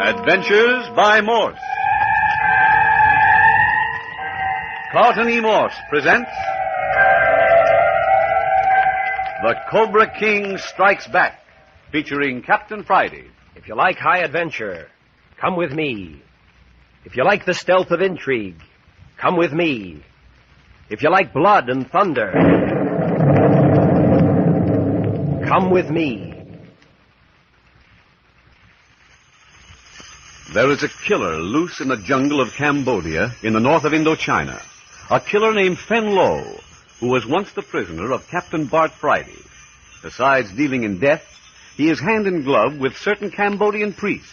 Adventures by Morse. Carlton E. Morse presents The Cobra King Strikes Back, featuring Captain Friday. If you like high adventure, come with me. If you like the stealth of intrigue, come with me. If you like blood and thunder, come with me. There is a killer loose in the jungle of Cambodia in the north of Indo China. A killer named Fen Lo, who was once the prisoner of Captain Bart Friday. Besides dealing in death, he is hand in glove with certain Cambodian priests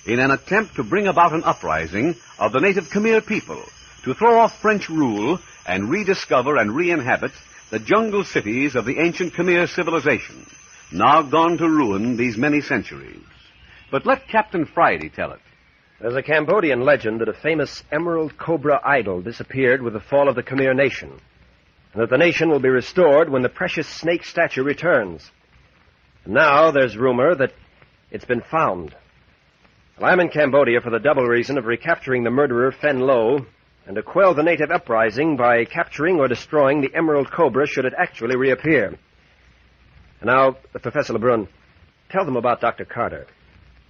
in an attempt to bring about an uprising of the native Khmer people, to throw off French rule and rediscover and re-inhabit the jungle cities of the ancient Khmer civilization, now gone to ruin these many centuries. But let Captain Friday tell it. There's a Cambodian legend that a famous emerald cobra idol disappeared with the fall of the Khmer nation, and that the nation will be restored when the precious snake statue returns. And now there's rumor that it's been found. Well, I'm in Cambodia for the double reason of recapturing the murderer Fen Lo and to quell the native uprising by capturing or destroying the emerald cobra should it actually reappear. And now, Professor Labrune, tell them about Dr. Carter.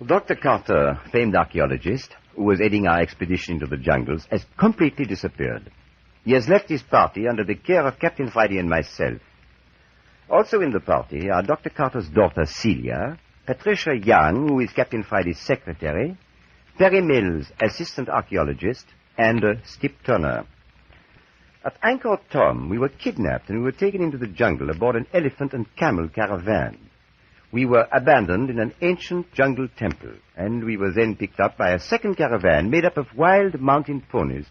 Dr. Carter, famed archeologist, who was aiding our expedition into the jungles, has completely disappeared. He has left his party under the care of Captain Friday and myself. Also in the party are Dr. Carter's daughter, Celia, Patricia Young, who is Captain Friday's secretary, Perry Mills, assistant archaeologist, and Skip Turner. At Angkor Thom, we were kidnapped and we were taken into the jungle aboard an elephant and camel caravan. We were abandoned in an ancient jungle temple, and we were then picked up by a second caravan made up of wild mountain ponies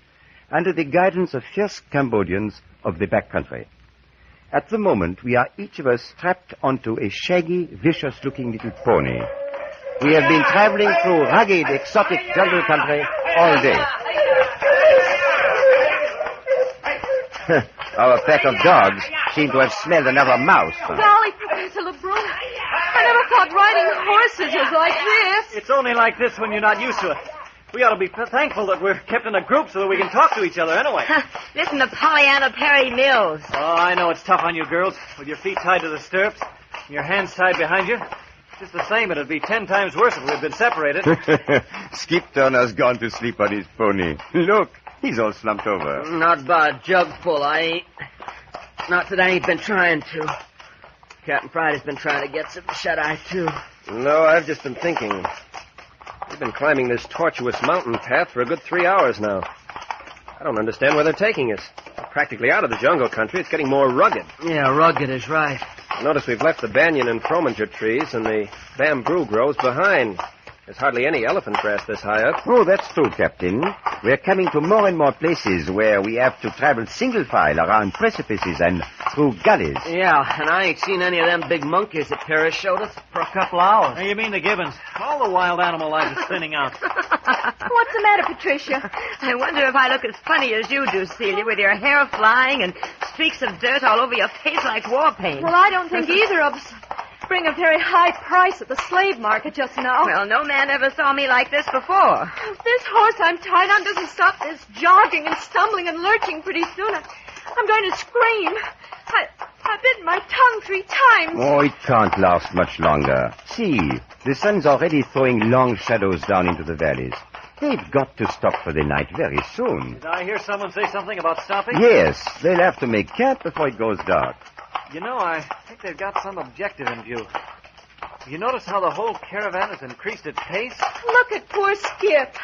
under the guidance of fierce Cambodians of the backcountry. At the moment, we are each of us strapped onto a shaggy, vicious-looking little pony. We have been traveling through rugged, exotic jungle country all day. Our pack of dogs seem to have smelled another mouse. Golly, Professor Labrune, I never thought riding horses was like this. It's only like this when you're not used to it. We ought to be thankful that we're kept in a group so that we can talk to each other anyway. Listen to Pollyanna Perry Mills. Oh, I know it's tough on you girls, with your feet tied to the stirrups and your hands tied behind you. Just the same, it'd be 10 times worse if we'd been separated. Skip Turner's gone to sleep on his pony. Look, he's all slumped over. Not by a jug full, I ain't. Not that I ain't been trying to. Captain Friday's been trying to get some shut-eye, too. No, I've just been thinking. We've been climbing this tortuous mountain path for a good 3 hours now. I don't understand where they're taking us. We're practically out of the jungle country. It's getting more rugged. Yeah, rugged is right. Notice we've left the banyan and frominger trees, and the bamboo grows behind. There's hardly any elephant grass this high up. Oh, that's true, Captain. We're coming to more and more places where we have to travel single file around precipices and through gullies. Yeah, and I ain't seen any of them big monkeys that Paris showed us for a couple hours. Hey, you mean the gibbons? All the wild animal life is thinning out. What's the matter, Patricia? I wonder if I look as funny as you do, Celia, with your hair flying and streaks of dirt all over your face like war paint. Well, I don't think either of us bring a very high price at the slave market just now. Well, no man ever saw me like this before. If this horse I'm tied on doesn't stop this jogging and stumbling and lurching pretty soon, I'm going to scream. I bit my tongue 3 times. Oh, it can't last much longer. See, the sun's already throwing long shadows down into the valleys. They've got to stop for the night very soon. Did I hear someone say something about stopping? Yes, they'll have to make camp before it goes dark. You know, I think they've got some objective in view. You notice how the whole caravan has increased its pace? Look at poor Skip,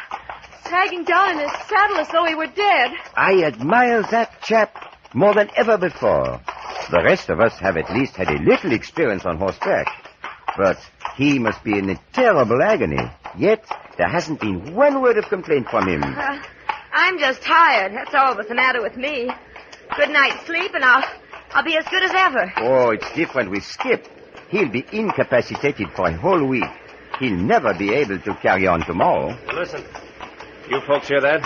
sagging down in his saddle as though he were dead. I admire that chap more than ever before. The rest of us have at least had a little experience on horseback. But he must be in a terrible agony. Yet, there hasn't been one word of complaint from him. I'm just tired. That's all that's the matter with me. Good night's sleep, and I'll be as good as ever. Oh, it's different with Skip. He'll be incapacitated for a whole week. He'll never be able to carry on tomorrow. Listen, you folks hear that?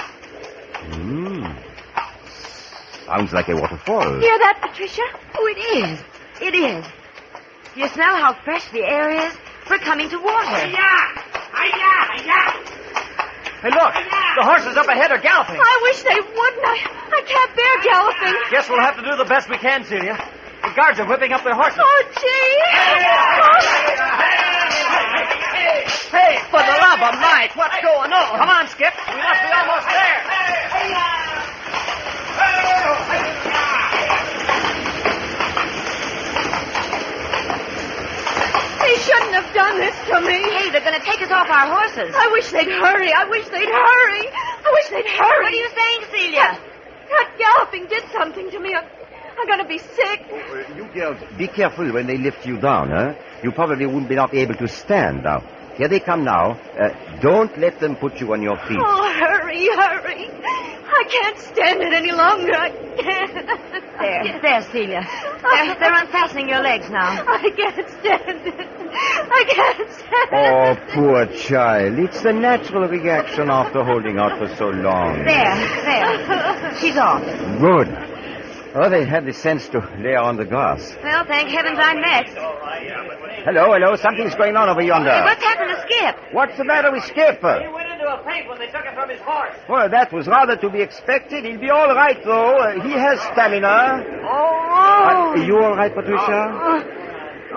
Sounds like a waterfall. Hear that, Patricia? Oh, it is. It is. Do you smell how fresh the air is? We're coming to water. Hi-ya! Hi-ya! Hi-ya! Hey, look. The horses up ahead are galloping. I wish they wouldn't. I can't bear galloping. Guess we'll have to do the best we can, Celia. The guards are whipping up their horses. Oh, gee. Hey, for the love of Mike, what's going on? Come on, Skip. We must be almost there. They shouldn't have done this to me. Hey, they're going to take us off our horses. I wish they'd hurry. I wish they'd hurry. What are you saying, Celia? That galloping did something to me. I'm going to be sick. You girls, be careful when they lift you down, huh? You probably wouldn't be not able to stand. Now, here they come now. Don't let them put you on your feet. Oh, hurry. I can't stand it any longer. I can't. There, Celia. They're unfastening your legs now. I can't stand it. I can't stand Oh, it. poor child. It's the natural reaction after holding out for so long. There. She's off. Good. Oh, they had the sense to lay her on the grass. Well, thank heavens I'm next. Hello. Something's going on over yonder. Hey, what's happened to Skip? What's the matter with Skip? He went into a faint when they took him from his horse. Well, that was rather to be expected. He'll be all right, though. He has stamina. Oh. Are you all right, Patricia? Oh,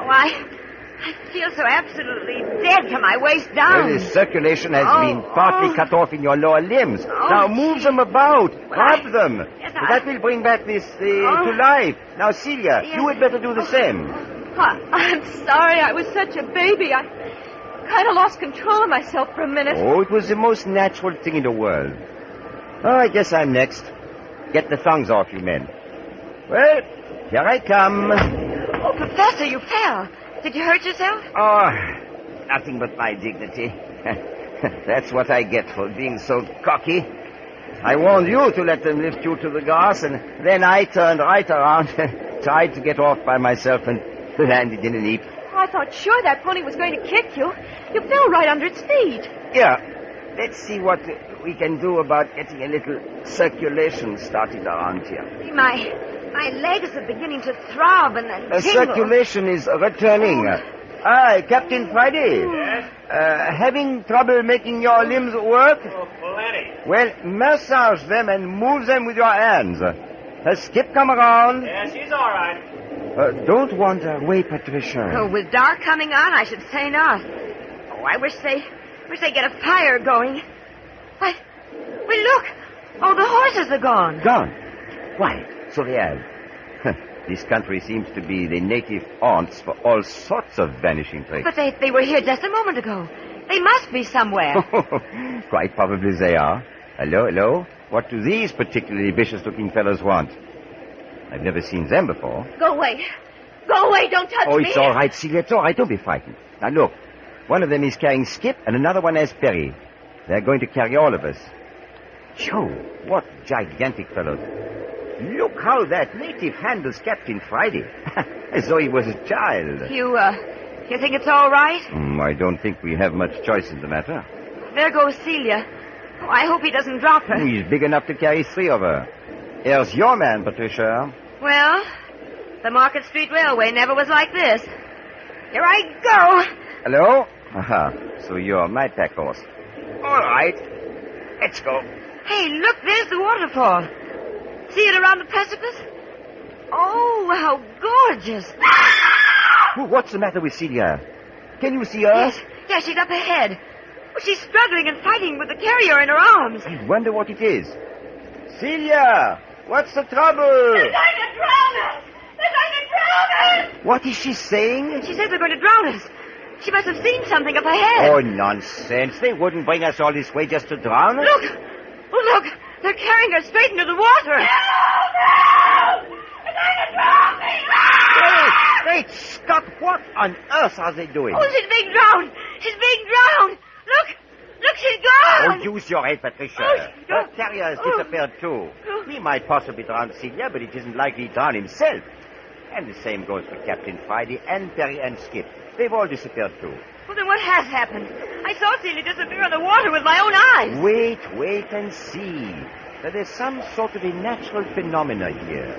I feel so absolutely dead to my waist down. Well, the circulation has been partly cut off in your lower limbs. Now move them about. Rub them. Yes, That will bring back this to life. Now, Celia, you had better do the same. I'm sorry. I was such a baby. I kind of lost control of myself for a minute. Oh, it was the most natural thing in the world. Oh, I guess I'm next. Get the thongs off, you men. Well, here I come. Oh, Professor, you fell. Did you hurt yourself? Oh, nothing but my dignity. That's what I get for being so cocky. I warned you to let them lift you to the grass, and then I turned right around and tried to get off by myself and landed in a leap. I thought sure that pony was going to kick you. You fell right under its feet. Yeah, let's see what we can do about getting a little circulation started around here. My legs are beginning to throb and tingle. Circulation is returning. Hi, Captain Friday. Yes? Having trouble making your limbs work? Oh, plenty. Well, massage them and move them with your hands. Has Skip come around? Yeah, she's all right. Don't wander away, Patricia. Oh, with dark coming on, I should say not. Oh, I wish they get a fire going. Well, look. Oh, the horses are gone. Gone? Why, so they have. This country seems to be the native haunts for all sorts of vanishing tricks. But they were here just a moment ago. They must be somewhere. Quite probably they are. Hello? What do these particularly vicious-looking fellows want? I've never seen them before. Go away. Go away. Don't touch Oh, me. it's all right, Celia. It's all right. Don't be frightened. Now, look. One of them is carrying Skip, and another one has Perry. They're going to carry all of us. Joe, what gigantic fellows. Look how that native handles Captain Friday. As though he was a child. You think it's all right? I don't think we have much choice in the matter. There goes Celia. Oh, I hope he doesn't drop her. He's big enough to carry three of her. Here's your man, Patricia. Well, the Market Street Railway never was like this. Here I go. Hello? Aha, so you're my pack horse. All right. Let's go. Hey, look, there's the waterfall. See it around the precipice? Oh, how gorgeous. What's the matter with Celia? Can you see her? Yes, she's up ahead. Oh, she's struggling and fighting with the carrier in her arms. I wonder what it is. Celia, what's the trouble? They're going to drown us. What is she saying? She says they're going to drown us. She must have seen something up ahead. Oh, nonsense. They wouldn't bring us all this way just to drown us. Look. Oh, look. They're carrying her straight into the water. No! They're going to drown me. Great Scott, what on earth are they doing? Oh, she's being drowned. She's being drowned. Look, she's gone. Oh, use your head, Patricia. Oh, Her carrier has disappeared, too. He might possibly drown Celia, but it isn't likely to drown himself. And the same goes for Captain Friday and Perry and Skip. They've all disappeared, too. Well, then what has happened? I saw Celia disappear in the water with my own eyes. Wait and see. There's some sort of a natural phenomena here.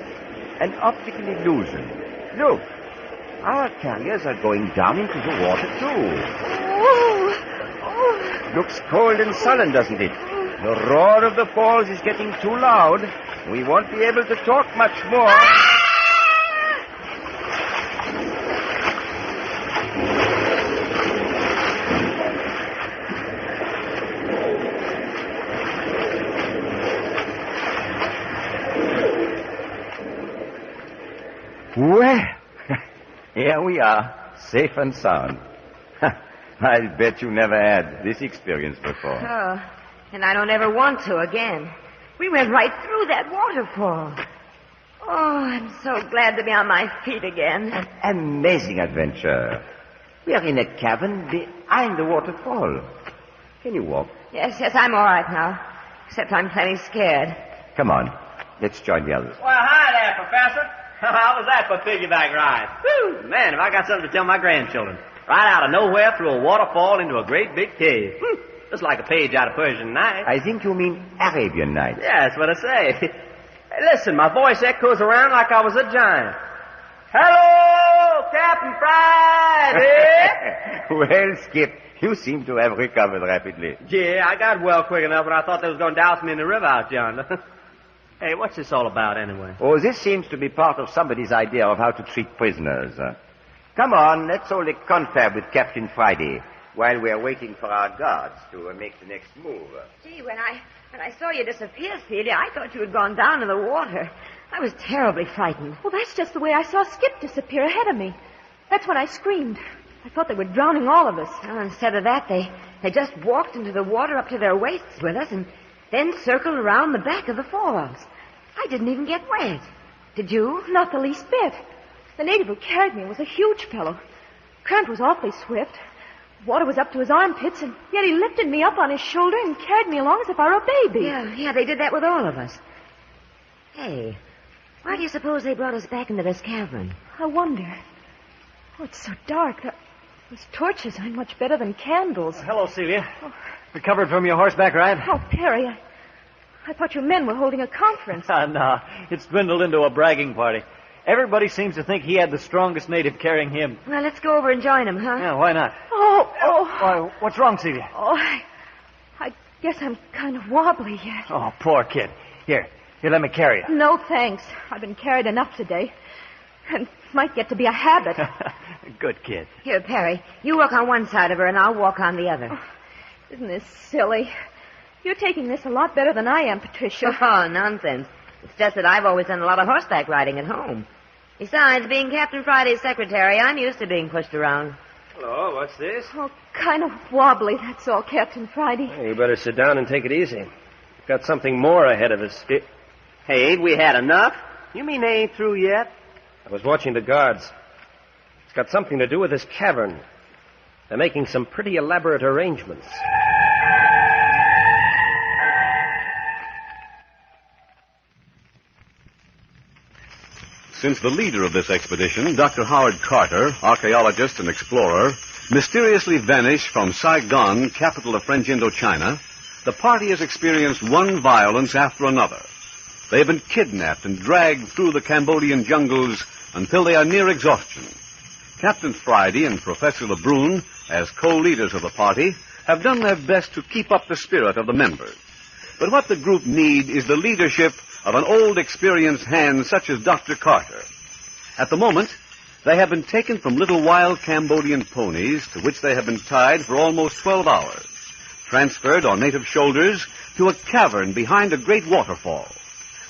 An optical illusion. Look, our carriers are going down into the water, too. Oh. looks cold and sullen, doesn't it? The roar of the falls is getting too loud. We won't be able to talk much more. Well, here we are, safe and sound. I'll bet you never had this experience before. Oh, and I don't ever want to again. We went right through that waterfall. Oh, I'm so glad to be on my feet again. An amazing adventure. We are in a cavern behind the waterfall. Can you walk? Yes, I'm all right now. Except I'm plenty scared. Come on, let's join the others. Well, hi there, Professor. How was that for piggyback ride? Whew, man, have I got something to tell my grandchildren. Right out of nowhere through a waterfall into a great big cave. Just like a page out of Persian Nights. I think you mean Arabian Nights. Yeah, that's what I say. Hey, listen, my voice echoes around like I was a giant. Hello, Captain Friday! Well, Skip, you seem to have recovered rapidly. Yeah, I got well quick enough when I thought they was going to douse me in the river out yonder. Hey, what's this all about anyway? Oh, this seems to be part of somebody's idea of how to treat prisoners. Come on, let's hold a confab with Captain Friday while we're waiting for our guards to make the next move. Gee, when I saw you disappear, Celia, I thought you had gone down in the water. I was terribly frightened. Well, that's just the way I saw Skip disappear ahead of me. That's when I screamed. I thought they were drowning all of us. Well, instead of that, they just walked into the water up to their waists with us and then circled around the back of the falls. I didn't even get wet. Did you? Not the least bit. The native who carried me was a huge fellow. Current was awfully swift. Water was up to his armpits, and yet he lifted me up on his shoulder and carried me along as if I were a baby. Yeah, they did that with all of us. Hey, why do you suppose they brought us back into this cavern? I wonder. Oh, it's so dark. Those torches aren't much better than candles. Hello, Celia. Recovered from your horseback ride? Oh, Perry, I thought you men were holding a conference. No, it's dwindled into a bragging party. Everybody seems to think he had the strongest native carrying him. Well, let's go over and join him, huh? Yeah, why not? Oh. What's wrong, Celia? Oh, I guess I'm kind of wobbly yet. Oh, poor kid. Here, let me carry you. No, thanks. I've been carried enough today. And it might get to be a habit. Good kid. Here, Perry, you walk on one side of her and I'll walk on the other. Oh, isn't this silly? You're taking this a lot better than I am, Patricia. Oh, nonsense. It's just that I've always done a lot of horseback riding at home. Besides, being Captain Friday's secretary, I'm used to being pushed around. Hello, what's this? Oh, kind of wobbly, that's all, Captain Friday. Hey, you better sit down and take it easy. We've got something more ahead of us. Hey, ain't we had enough? You mean they ain't through yet? I was watching the guards. It's got something to do with this cavern. They're making some pretty elaborate arrangements. Since the leader of this expedition, Dr. Howard Carter, archaeologist and explorer, mysteriously vanished from Saigon, capital of French Indo China, the party has experienced one violence after another. They have been kidnapped and dragged through the Cambodian jungles until they are near exhaustion. Captain Friday and Professor Labrune, as co-leaders of the party, have done their best to keep up the spirit of the members. But what the group need is the leadership of an old, experienced hand such as Dr. Carter. At the moment, they have been taken from little wild Cambodian ponies to which they have been tied for almost 12 hours, transferred on native shoulders to a cavern behind a great waterfall.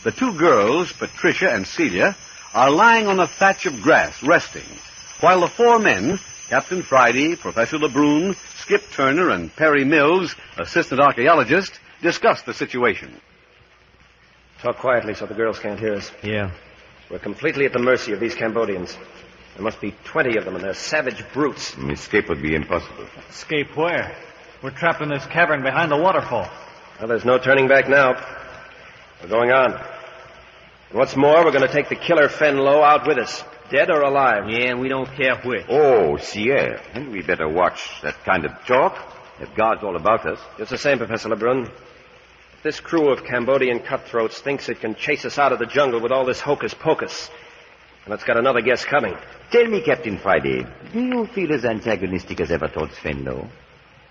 The two girls, Patricia and Celia, are lying on a thatch of grass, resting, while the four men, Captain Friday, Professor Labrune, Skip Turner, and Perry Mills, assistant archaeologist, discuss the situation. Talk quietly so the girls can't hear us. Yeah. We're completely at the mercy of these Cambodians. There must be 20 of them, and they're savage brutes. Escape would be impossible. Escape where? We're trapped in this cavern behind the waterfall. Well, there's no turning back now. We're going on. And what's more, we're going to take the killer Fen Lo out with us, dead or alive. Yeah, we don't care which. Oh, Celia, then we better watch that kind of talk. There's guards all about us. Just the same, Professor Labrune. If this crew of Cambodian cutthroats thinks it can chase us out of the jungle with all this hocus-pocus, and it's got another guess coming. Tell me, Captain Friday, do you feel as antagonistic as ever towards Fen Lo?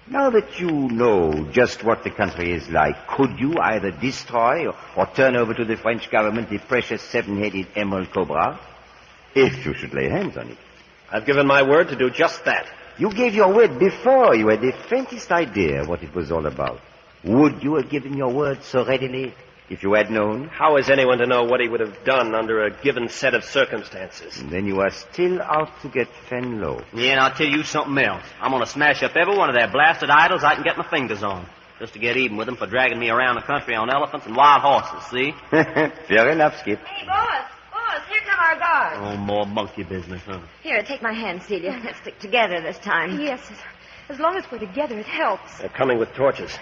Now that you know just what the country is like, could you either destroy or turn over to the French government the precious seven-headed emerald cobra? If you should lay hands on it. I've given my word to do just that. You gave your word before you had the faintest idea what it was all about. Would you have given your word so readily if you had known? How is anyone to know what he would have done under a given set of circumstances? And then you are still out to get Fen Lo. Yeah, and I'll tell you something else. I'm going to smash up every one of their blasted idols I can get my fingers on. Just to get even with them for dragging me around the country on elephants and wild horses, see? Fair enough, Skip. Hey, boss, here come our guards. Oh, more monkey business, huh? Here, take my hand, Celia. Let's stick together this time. Yes, as long as we're together, it helps. They're coming with torches.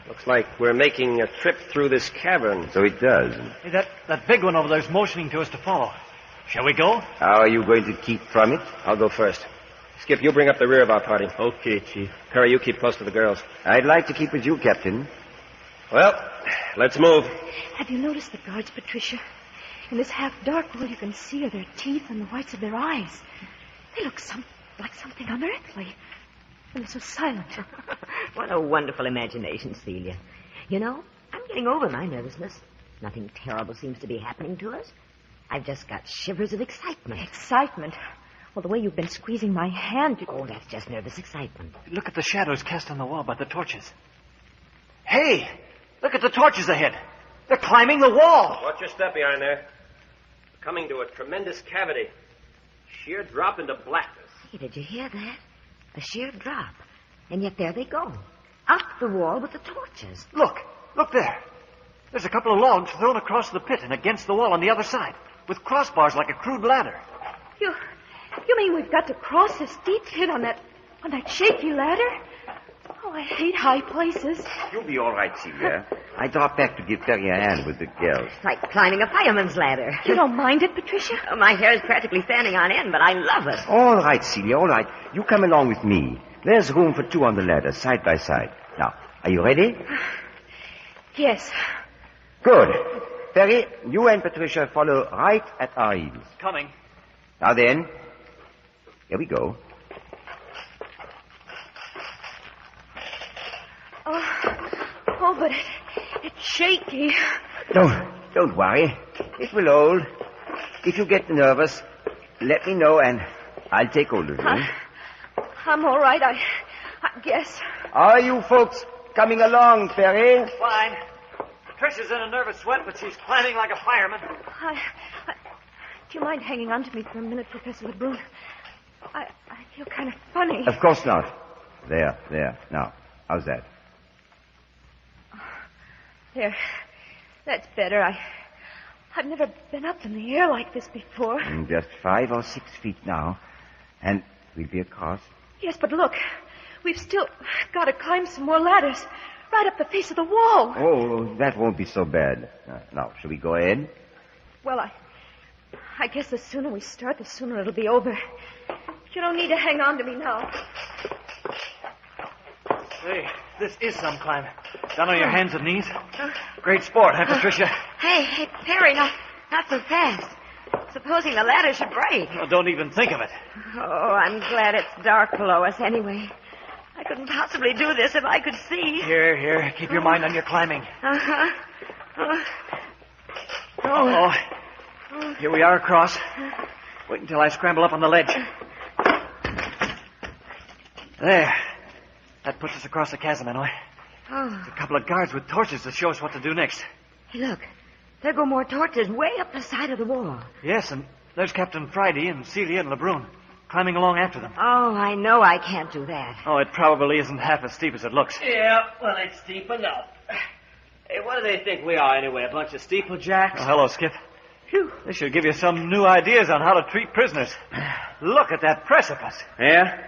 Looks like we're making a trip through this cavern. So it does. Hey, that big one over there's motioning to us to follow. Shall we go? How are you going to keep from it? I'll go first. Skip, you bring up the rear of our party. Okay, Chief. Perry, you keep close to the girls. I'd like to keep with you, Captain. Well, let's move. Have you noticed the guards, Patricia? In this half-dark, all you can see are their teeth and the whites of their eyes. They look like something unearthly. And they're so silent. What a wonderful imagination, Celia. You know, I'm getting over my nervousness. Nothing terrible seems to be happening to us. I've just got shivers of excitement. Excitement? Well, the way you've been squeezing my hand... Oh, that's just nervous excitement. Look at the shadows cast on the wall by the torches. Hey, look at the torches ahead. They're climbing the wall. Watch your step behind there. We're coming to a tremendous cavity. Sheer drop into blackness. Hey, did you hear that? A sheer drop. And yet there they go. Up the wall with the torches. Look there. There's a couple of logs thrown across the pit and against the wall on the other side, with crossbars like a crude ladder. You mean we've got to cross this steep pit on that shaky ladder? Oh, I hate high places. You'll be all right, Celia. I dropped back to give Perry a hand with the girls. It's like climbing a fireman's ladder. You don't mind it, Patricia? Oh, my hair is practically standing on end, but I love it. All right, Celia, all right. You come along with me. There's room for two on the ladder, side by side. Now, are you ready? Yes. Good. Perry, you and Patricia follow right at our heels. Coming. Now then, here we go. Oh, but it's shaky. Don't worry. It will hold. If you get nervous, let me know and I'll take hold of you. I'm all right, I guess. Are you folks coming along, Perry? Fine. Tricia's in a nervous sweat, but she's climbing like a fireman. Do you mind hanging on to me for a minute, Professor Labrune? I feel kind of funny. Of course not. There. Now, how's that? There. That's better. I've never been up in the air like this before. Just 5 or 6 feet now. And we'll be across. Yes, but look. We've still got to climb some more ladders. Right up the face of the wall. Oh, that won't be so bad. Now, shall we go ahead? Well, I guess the sooner we start, the sooner it'll be over. You don't need to hang on to me now. Hey, this is some climb. Down on your hands and knees. Great sport, huh, Patricia? Hey, Perry, not so fast. Supposing the ladder should break. Well, don't even think of it. Oh, I'm glad it's dark below us anyway. I couldn't possibly do this if I could see. Here. Keep your mind on your climbing. Uh-huh. Oh. Here we are across. Wait until I scramble up on the ledge. There. That puts us across the chasm, anyway. Oh. There's a couple of guards with torches to show us what to do next. Hey, look. There go more torches way up the side of the wall. Yes, and there's Captain Friday and Celia and Labrune climbing along after them. Oh, I know I can't do that. Oh, it probably isn't half as steep as it looks. Yeah, well, it's steep enough. Hey, what do they think we are, anyway? A bunch of steeplejacks? Oh, hello, Skip. Phew. This should give you some new ideas on how to treat prisoners. Look at that precipice. Yeah?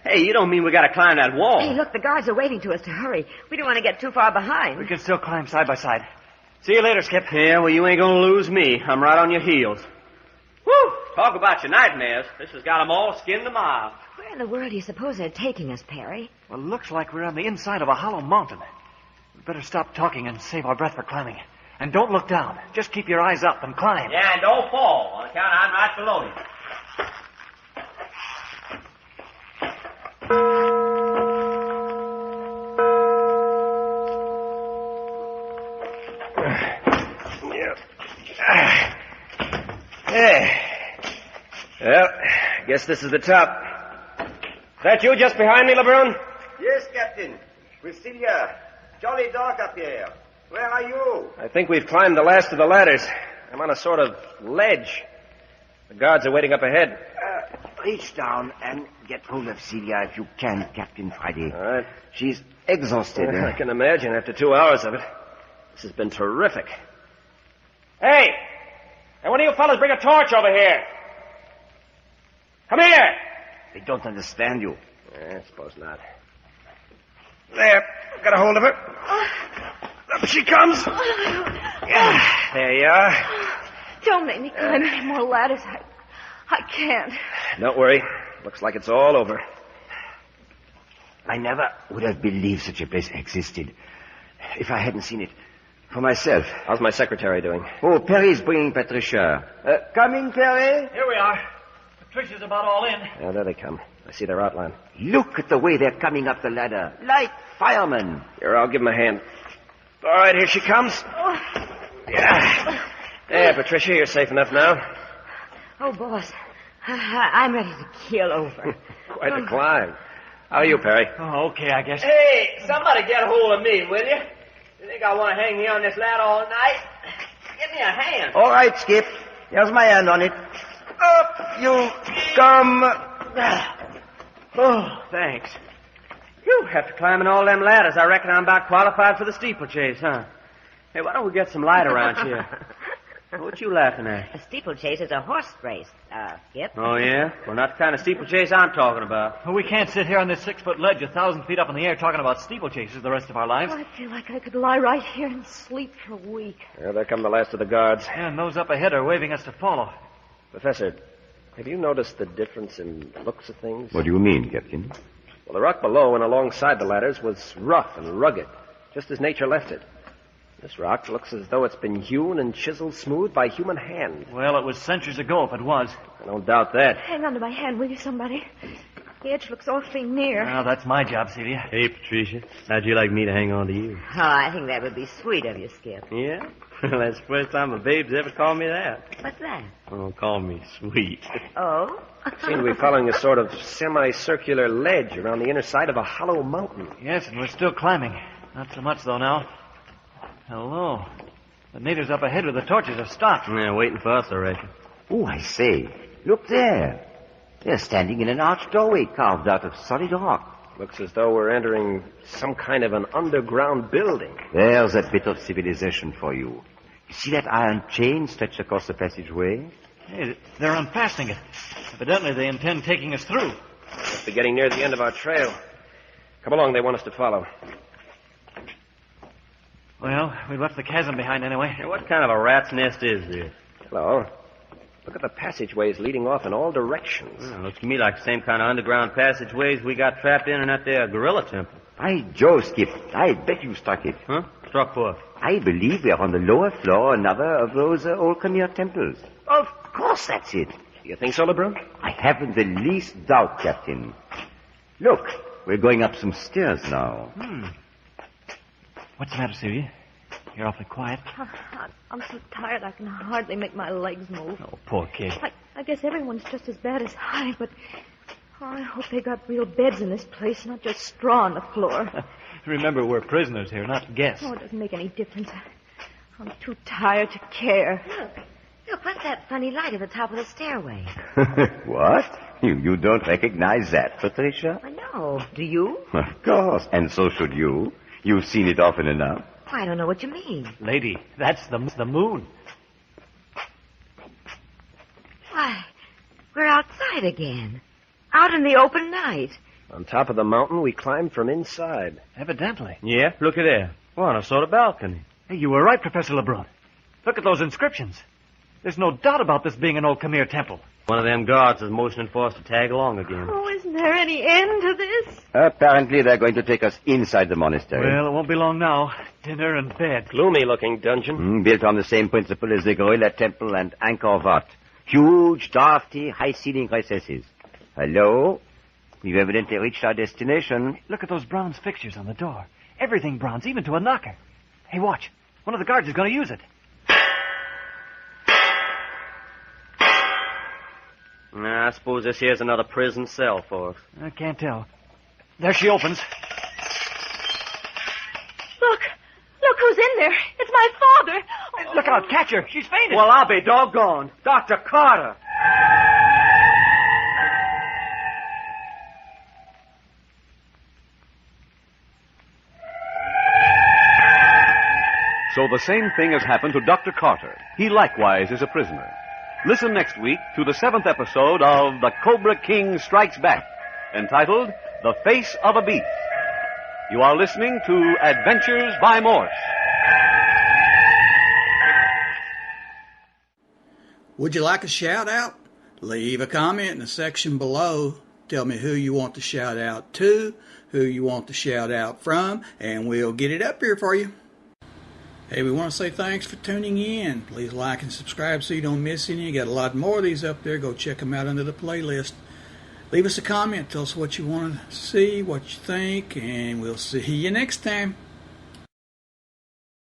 Hey, you don't mean we gotta climb that wall. Hey, look, the guards are waiting to us to hurry. We don't want to get too far behind. We can still climb side by side. See you later, Skip. Yeah, well, you ain't gonna lose me. I'm right on your heels. Whew! Talk about your nightmares. This has got 'em all skinned a mile. Where in the world do you suppose they're taking us, Perry? Well, looks like we're on the inside of a hollow mountain. We'd better stop talking and save our breath for climbing. And don't look down. Just keep your eyes up and climb. Yeah, and don't fall. On account I'm right below you. guess this is the top. Is that you just behind me, Labrune? Yes, Captain. With Celia. Jolly dark up here. Where are you? I think we've climbed the last of the ladders. I'm on a sort of ledge. The guards are waiting up ahead. Reach down and get hold of Celia if you can, Captain Friday. All right. She's exhausted. I can imagine after 2 hours of it. This has been terrific. Hey! Hey, one of you fellas bring a torch over here. Come here! They don't understand you. I suppose not. There. Got a hold of her. Up she comes. Yeah, there you are. Don't make me climb any more ladders. I can't. Don't worry. Looks like it's all over. I never would have believed such a place existed if I hadn't seen it for myself. How's my secretary doing? Oh, Perry's bringing Patricia. Coming, Perry? Here we are. Patricia's about all in. Yeah, there they come. I see their outline. Look at the way they're coming up the ladder. Like firemen. Here, I'll give them a hand. All right, here she comes. Yeah. There, Patricia, you're safe enough now. Oh, boss. I'm ready to keel over. Quite a climb. How are you, Perry? Oh, okay, I guess. Hey, somebody get a hold of me, will you? You think I want to hang here on this ladder all night? Give me a hand. All right, Skip. Here's my hand on it. Up you come. Oh, thanks. Whew, after climbing all them ladders, I reckon I'm about qualified for the steeplechase, huh? Hey, why don't we get some light around here? What you laughing at? A steeplechase is a horse race, Skip. Oh, yeah? Well, not the kind of steeplechase I'm talking about. Well, we can't sit here on this 6-foot ledge 1,000 feet up in the air talking about steeplechases the rest of our lives. I feel like I could lie right here and sleep for a week. Yeah, there come the last of the guards. And those up ahead are waving us to follow. Professor, have you noticed the difference in looks of things? What do you mean, Captain? Well, the rock below and alongside the ladders was rough and rugged, just as nature left it. This rock looks as though it's been hewn and chiseled smooth by human hand. Well, it was centuries ago if it was. I don't doubt that. Hang on to my hand, will you, somebody? The edge looks awfully near. Well, that's my job, Celia. Hey, Patricia. How'd you like me to hang on to you? Oh, I think that would be sweet of you, Skip. Yeah? Well, that's the first time a babe's ever called me that. What's that? Oh, call me sweet. Oh? Seem to be following a sort of semicircular ledge around the inner side of a hollow mountain. Yes, and we're still climbing. Not so much, though, now. Hello. The natives up ahead with the torches have stopped. Yeah, waiting for us, I reckon. Oh, I say. Look there. They're standing in an arched doorway carved out of solid rock. Looks as though we're entering some kind of an underground building. There's a bit of civilization for you. You see that iron chain stretched across the passageway? Hey, they're unfastening it. Evidently, they intend taking us through. Must be getting near the end of our trail. Come along, they want us to follow. Well, we left the chasm behind anyway. Hey, what kind of a rat's nest is this? Hello. Look at the passageways leading off in all directions. Looks to me like the same kind of underground passageways we got trapped in that there gorilla temple. By Jove, Skip, I bet you struck it. Huh? Struck what? I believe we're on the lower floor of another of those old Khmer temples. Of course that's it. You think so, Labrune? I haven't the least doubt, Captain. Look, we're going up some stairs now. What's the matter, Celia? You're awfully quiet. I'm so tired I can hardly make my legs move. Oh, poor kid. I guess everyone's just as bad as I, but I hope they got real beds in this place, not just straw on the floor. Remember, we're prisoners here, not guests. Oh, it doesn't make any difference. I'm too tired to care. Look, what's that funny light at the top of the stairway? What? You don't recognize that, Patricia? I know. Do you? Of course, and so should you. You've seen it often enough. I don't know what you mean. Lady, that's the moon. Why, we're outside again. Out in the open night. On top of the mountain, we climbed from inside. Evidently. Yeah, look at there. We're on a sort of balcony. Hey, you were right, Professor Labrune. Look at those inscriptions. There's no doubt about this being an old Khmer temple. One of them guards is motioning for us to tag along again. Oh, isn't there any end to this? Apparently, they're going to take us inside the monastery. Well, it won't be long now. Dinner and bed. Gloomy-looking dungeon. Built on the same principle as the Gorilla Temple and Angkor Wat. Huge, drafty, high-ceiling recesses. Hello? We've evidently reached our destination. Look at those bronze fixtures on the door. Everything bronze, even to a knocker. Hey, watch. One of the guards is going to use it. Nah, I suppose this here's another prison cell for us. I can't tell. There she opens. Look who's in there. It's my father. Oh. Look out, catch her. She's fainted. Well, I'll be doggone. Dr. Carter. So the same thing has happened to Dr. Carter. He likewise is a prisoner. Listen next week to the 7th episode of The Cobra King Strikes Back, entitled The Face of a Beast. You are listening to Adventures by Morse. Would you like a shout out? Leave a comment in the section below. Tell me who you want to shout out to, who you want to shout out from, and we'll get it up here for you. Hey, we want to say thanks for tuning in. Please like and subscribe so you don't miss any. You got a lot more of these up there. Go check them out under the playlist. Leave us a comment. Tell us what you want to see, what you think, and we'll see you next time.